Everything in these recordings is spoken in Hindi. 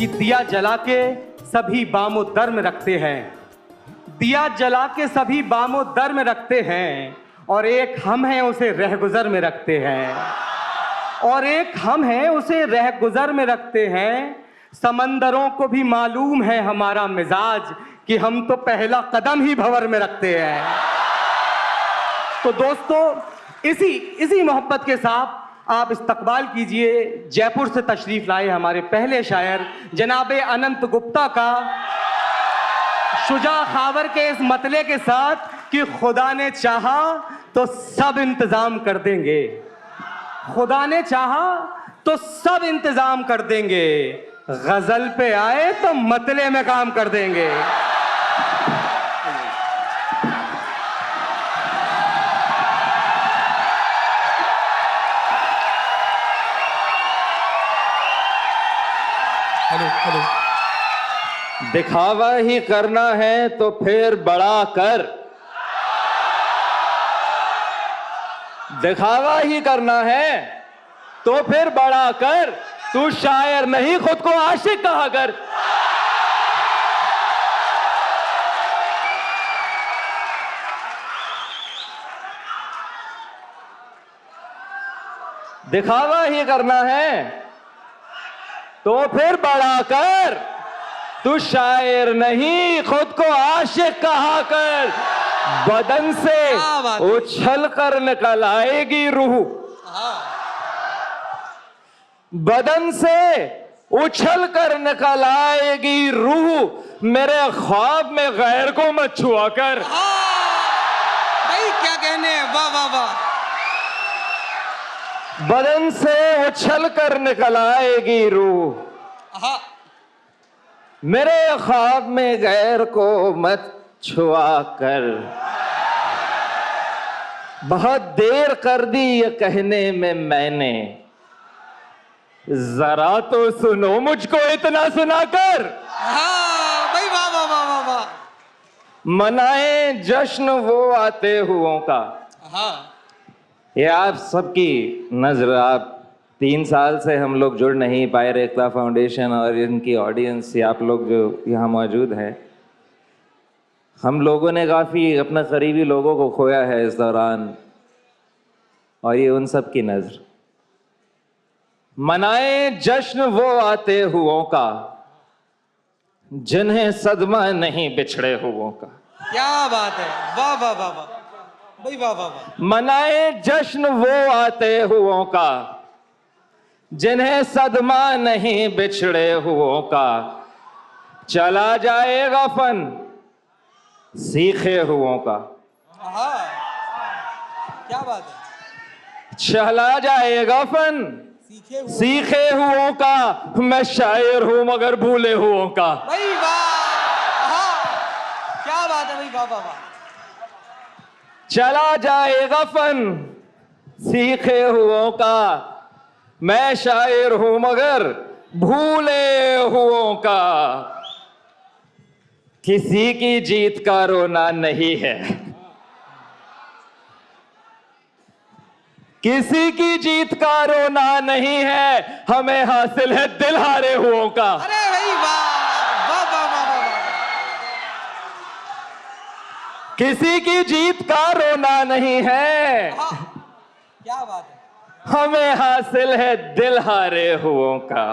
कि दिया जला के सभी बामो दर में रखते हैं, दिया जला के सभी बामो दर में रखते हैं, और एक हम हैं उसे रहगुजर में रखते हैं, और एक हम हैं उसे रहगुजर में रखते हैं। समंदरों को भी मालूम है हमारा मिजाज कि हम तो पहला कदम ही भंवर में रखते हैं। तो दोस्तों, इसी मोहब्बत के साथ आप इस्तकबाल कीजिए जयपुर से तशरीफ लाए हमारे पहले शायर जनाब अनंत गुप्ता का, शुजा खावर के इस मतले के साथ कि खुदा ने चाहा तो सब इंतजाम कर देंगे, खुदा ने चाहा तो सब इंतजाम कर देंगे, गजल पे आए तो मतले में काम कर देंगे। हेलो। दिखावा ही करना है तो फिर बड़ा कर, दिखावा ही करना है तो फिर बड़ा कर, तू शायर नहीं खुद को आशिक कहा कर। दिखावा ही करना है तो फिर बड़ा कर, तू शायर नहीं खुद को आशिक कहा कर। बदन से उछल कर निकल आएगी रूह, बदन से उछल कर निकल आएगी रूह, मेरे ख्वाब में गैर को मत छुआ कर। भाई क्या कहने, वाह वाह वाह। बदन से उछल कर निकल आएगी रूह, मेरे ख्वाब में गैर को मत छुआ कर। बहुत देर कर दी ये कहने में मैंने, जरा तो सुनो मुझको इतना सुनाकर। भाई वाह वाह वाह वाह वाह। मनाए जश्न वो आते हुओं का। ये आप सबकी नजर, आप 3 साल से हम लोग जुड़ नहीं पाए, रेखता फाउंडेशन और इनकी ऑडियंस, ये आप लोग जो यहाँ मौजूद हैं, हम लोगों ने काफ़ी अपने करीबी लोगों को खोया है इस दौरान, और ये उन सब की नजर। मनाए जश्न वो आते हुओं का जिन्हें सदमा नहीं बिछड़े हुओं का। क्या बात है, वाह वाह वाह वाह भाई, वाह वाह वाह। मनाए जश्न वो आते हुओं का जिन्हें सदमा नहीं बिछड़े हुओं का, चला जाएगा फन सीखे हुओं का। क्या बात है, चला जाएगा फन सीखे हुओं का, मैं शायर हूं मगर भूले हुओं का। भाई वाह, क्या बात है भाई, वाह वाह वाह। चला जाएगा फन सीखे हुओं का, मैं शायर हूं मगर भूले हुओं का। किसी की जीत का रोना नहीं है, किसी की जीत का रोना नहीं है, हमें हासिल है दिल हारे हुओं का। अरे भाई वाह वाह वाह वाह वाह। किसी की जीत का रोना नहीं है, क्या बात है, हमें हासिल है दिल हारे हुओं का।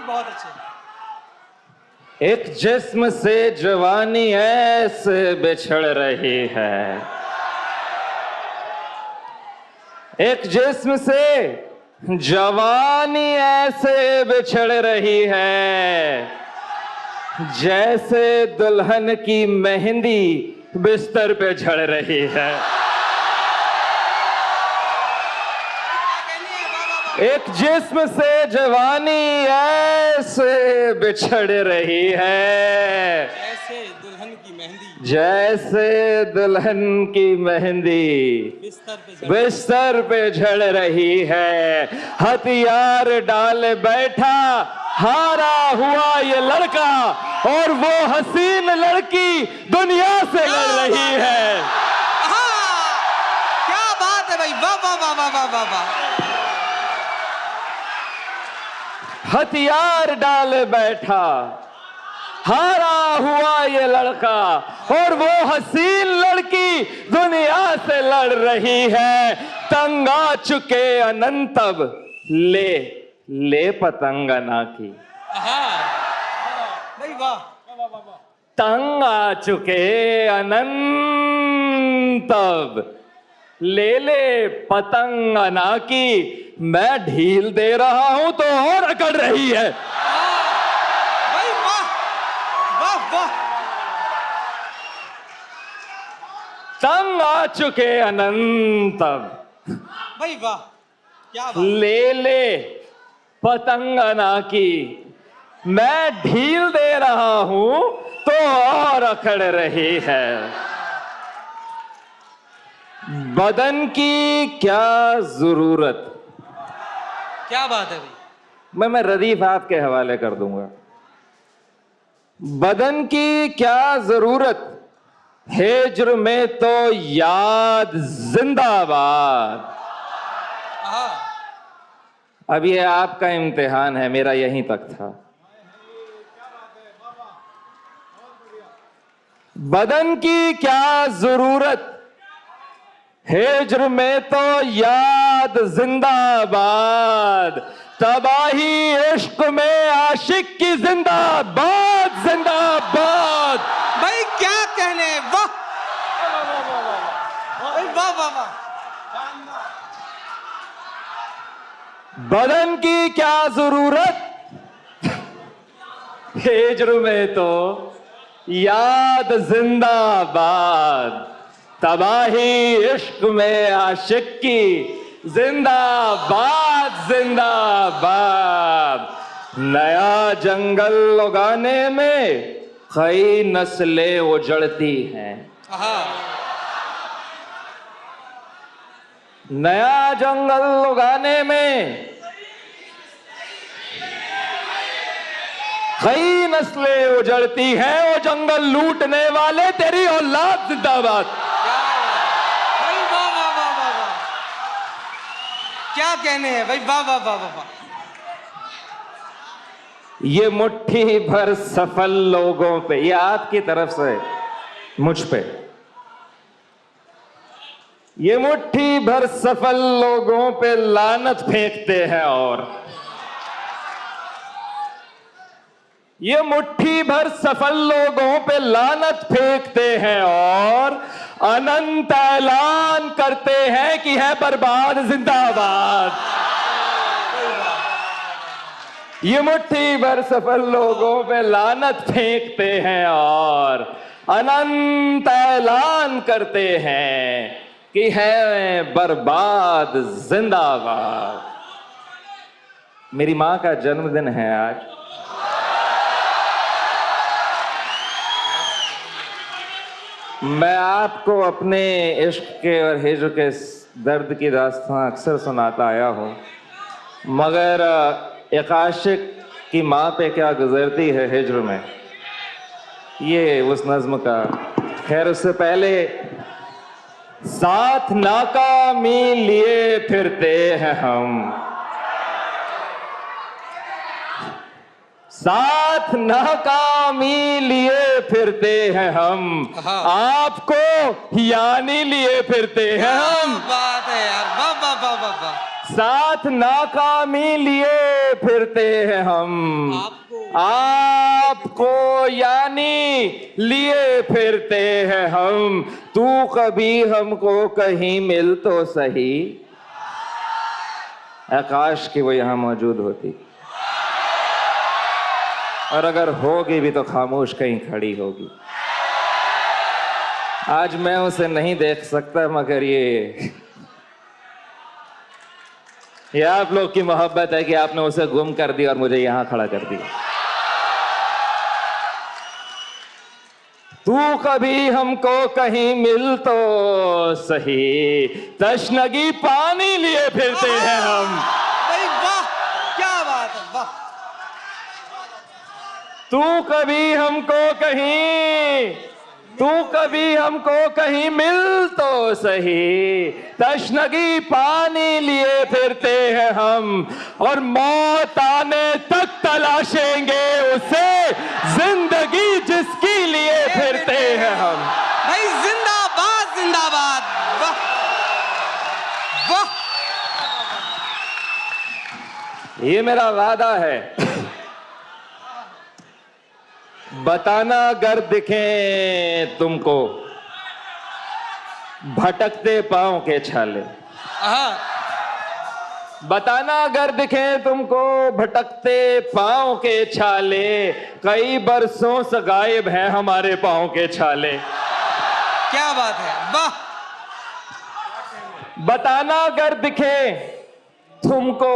बहुत अच्छे। एक जिस्म से जवानी ऐसे बिछड़ रही है, एक जिस्म से जवानी ऐसे बिछड़ रही है, जैसे दुल्हन की मेहंदी बिस्तर पे झड़ रही है। एक जिस्म से जवानी ऐसे बिछड़ रही है, जैसे दुल्हन की मेहंदी, जैसे दुल्हन की मेहंदी बिस्तर पे झड़ रही है। हथियार डाल बैठा हारा हुआ ये लड़का, और वो हसीन लड़की दुनिया से लड़ रही है। क्या बात है भाई, वाह वाह वाह वाह वाह वाह। हथियार डाल बैठा हारा हुआ ये लड़का, और वो हसीन लड़की दुनिया से लड़ रही है। तंग आ चुके अनंत अब ले ले पतंगना की। भाई वाह, तंग आ चुके अनंत अब ले ले पतंगना की। मैं ढील दे रहा हूं तो और अकड़ रही है। भाई वाह वाह वाह। तंग आ चुके अनंत अब भाई वाह, क्या बात। ले ले पतंगना की। मैं ढील दे रहा हूं तो और अकड़ रही है। बदन की क्या जरूरत। क्या बात है भाई। मैं रदीफ आपके हवाले कर दूंगा। बदन की क्या जरूरत, हिज्र में तो याद जिंदाबाद। अब ये आपका इम्तिहान है, मेरा यहीं तक था। बदन की क्या जरूरत, हिज्र में तो याद जिंदाबाद। तबाही इश्क में आशिक की जिंदाबाद जिंदाबाद। भाई क्या कहने, वाह भाई वाह वाह वाह। बदन की क्या जरूरत, हिज्र में तो याद जिंदाबाद। तबाही इश्क में आशिक की जिंदाबाद जिंदाबाद। नया जंगल उगाने में कई नस्लें उजड़ती हैं। नया जंगल उगाने में कई नस्लें उजड़ती हैं। वो जंगल लूटने वाले तेरी औलाद जिंदाबाद। भाई वाह वाह वाह वाह वाह। क्या कहने हैं भाई, वाह वाह वाह वाह वाह। ये मुट्ठी भर सफल लोगों पे, ये आपकी तरफ से मुझ पे, ये मुट्ठी भर सफल लोगों पे लानत फेंकते हैं। और ये मुट्ठी भर सफल लोगों पे लानत फेंकते हैं और अनंत ऐलान करते हैं कि है बर्बाद जिंदाबाद। ये मुट्ठी भर सफल लोगों पे लानत फेंकते हैं और अनंत ऐलान करते हैं कि है बर्बाद जिंदाबाद। मेरी मां का जन्मदिन है आज। मैं आपको अपने इश्क के और हिज्र के दर्द की दास्तां अक्सर सुनाता आया हूँ, मगर एक आशिक की माँ पे क्या गुजरती है हिज्र में, ये उस नज्म का। खैर उससे पहले, साथ नाकामी लिए फिरते हैं हम, साथ नाकामी लिए फिरते हैं हम, आपको यानी लिए फिरते हैं हम। बात है यार, वाह वाह वाह वाह वाह। साथ नाकामी लिए फिरते हैं हम, आपको यानी लिए फिरते हैं हम। तू कभी हमको कहीं मिल तो सही, आकाश की वो यहां मौजूद होती, और अगर होगी भी तो खामोश कहीं खड़ी होगी। आज मैं उसे नहीं देख सकता, मगर ये आप लोग की मोहब्बत है कि आपने उसे गुम कर दिया और मुझे यहां खड़ा कर दिया। तू कभी हमको कहीं मिल तो सही, तशनगी पानी लिए फिरते हैं हम। भाई वाह, क्या बात है, वाह। तू कभी हमको कहीं, तू कभी हमको कहीं मिल तो सही, तशनगी पानी लिए फिरते हैं हम, और मौत आने तक तलाशेंगे उसे, जिंदगी जिसके लिए फिरते हैं हम। भाई जिंदाबाद जिंदाबाद, वाह वाह। ये मेरा वादा है, बताना अगर दिखें तुमको भटकते पांव के छाले। बताना अगर दिखें तुमको भटकते पांव के छाले, कई बरसों से गायब हैं हमारे पांव के छाले। क्या बात है, वाह। बताना अगर दिखे तुमको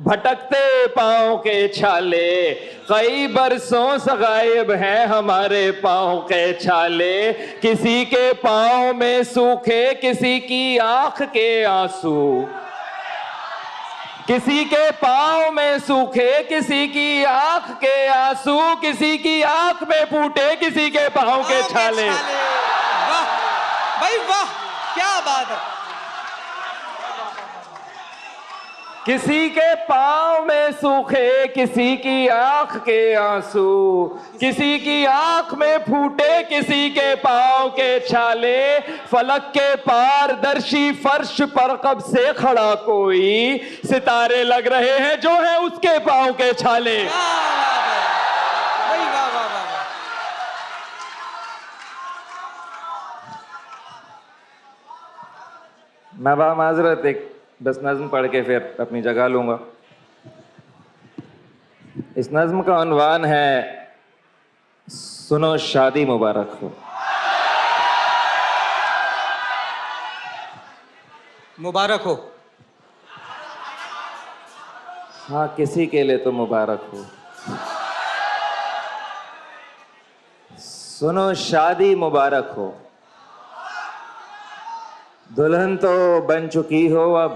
भटकते पांव के छाले, कई बरसों से गायब हैं हमारे पांव के छाले। किसी के पांव में सूखे, किसी की आंख के आंसू, किसी के पांव में सूखे, किसी की आंख के आंसू, किसी की आंख में फूटे, किसी के पांव के छाले। वाह भाई वाह, क्या बात है। किसी के पांव में सूखे, किसी की आंख के आंसू, किसी की आंख में फूटे, किसी के पांव के छाले। फलक के पारदर्शी फर्श पर कब से खड़ा कोई, सितारे लग रहे हैं जो है उसके पांव के छाले। भाई वाह वाह वाह। मैं माजरत एक 10 नज्म पढ़ के फिर अपनी जगह लूंगा। इस नज्म का उन्वान है सुनो शादी मुबारक हो। मुबारक हो। हाँ, किसी के लिए तो मुबारक हो। सुनो शादी मुबारक हो, दुल्हन तो बन चुकी हो, अब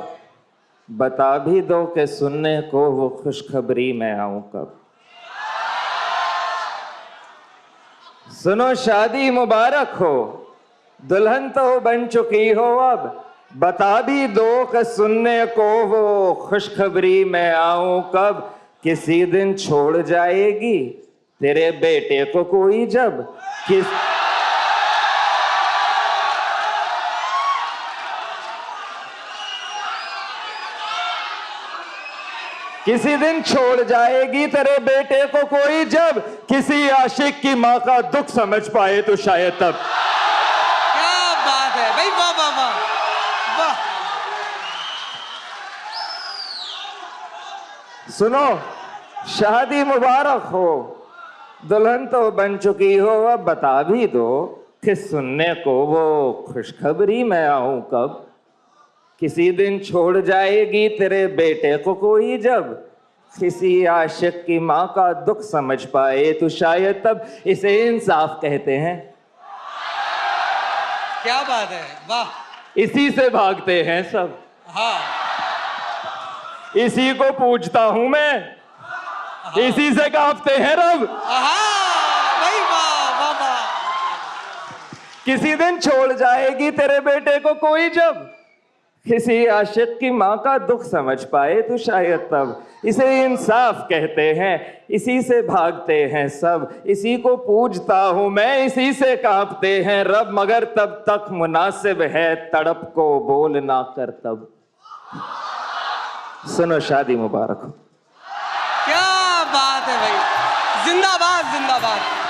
बता भी दो कि सुनने को वो खुशखबरी मैं आऊं कब। सुनो शादी मुबारक हो, दुल्हन तो बन चुकी हो, अब बता भी दो कि सुनने को वो खुशखबरी मैं आऊं कब। किसी दिन छोड़ जाएगी तेरे बेटे को कोई, जब किसी दिन छोड़ जाएगी तेरे बेटे को कोई, जब किसी आशिक की माँ का दुख समझ पाए तो शायद तब। क्या बात है भाई, वाह वाह वाह वाह। सुनो शादी मुबारक हो, दुल्हन तो बन चुकी हो, अब बता भी दो कि सुनने को वो खुशखबरी मैं आऊं कब। किसी दिन छोड़ जाएगी तेरे बेटे को कोई, जब किसी आशिक की माँ का दुख समझ पाए तो शायद तब। इसे इंसाफ कहते हैं। क्या बात है, वाह। इसी से भागते हैं सब, हाँ। इसी को पूजता हूं मैं, इसी से कांपते हैं रब। हाँ भाई वाह वाह वाह। किसी दिन छोड़ जाएगी तेरे बेटे को कोई, जब किसी आशिक की माँ का दुख समझ पाए तो शायद तब। इसे इंसाफ कहते हैं, इसी से भागते हैं सब, इसी को पूजता हूं मैं, इसी से कांपते हैं रब। मगर तब तक मुनासिब है तड़प को बोल ना कर तब। सुनो शादी मुबारक हो। क्या बात है भाई, जिंदाबाद जिंदाबाद।